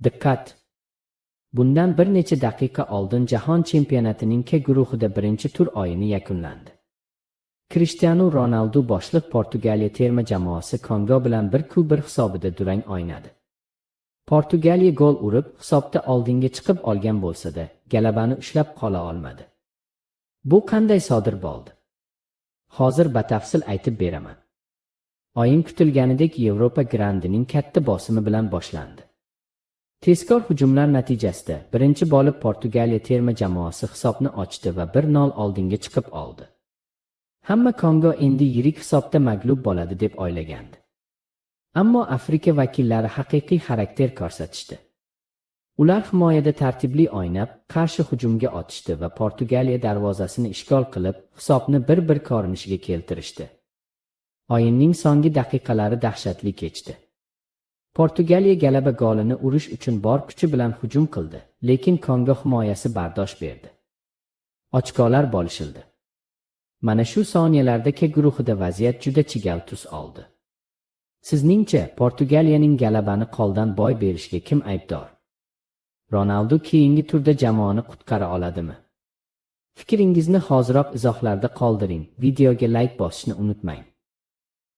Diqqat! Bundan bir necha daqiqa oldin Jahon chempionatining K guruhida birinchi tur o'yini yakunlandi. Cristiano Ronaldo boshliq Portugaliya terma jamoasi Kongo bilan 1-1 hisobida durang o'ynadi. Portugaliya gol urib, hisobda oldinga chiqib olgan bo'lsa-da, g'alabani ushlab qola olmadi. Bu qanday sodir bo'ldi? Hozir batafsil aytib beraman. O'yin kutilganidek Yevropa Grandining katta bosimi bilan boshlandi. Tezkor hujumlar natijasida birinchi bo'lib Portugaliya terma jamoasi hisobni ochdi va 1-0 oldinga chiqib oldi. Hamma Kongo endi yirik hisobda mag'lub bo'ladi deb o'ylagandi. Ammo Afrika vakillari haqiqiy xarakter ko'rsatishdi. Ular himoyada tartibli o'ynab, qarshi hujumga o'tishdi va Portugaliya darvozasini ishg'ol qilib, hisobni 1-1 ko'rinishiga keltirishdi. O'yinning so'nggi daqiqalari dahshatli kechdi. Portugaliya g'alaba golini urish uchun bor kuchi bilan hujum qildi, lekin Kongo himoyasi bardosh berdi. Ochkolar bo'lishildi. Mana shu soniyalarda K guruhida vaziyat juda chigal tus oldi. Sizningcha, Portugaliyaning g'alabani qo'ldan boy berishiga kim aybdor? Ronaldo keyingi turda jamoani qutqara oladimi? Fikringizni hoziroq izohlarda qoldiring. Videoga like bosishni unutmang.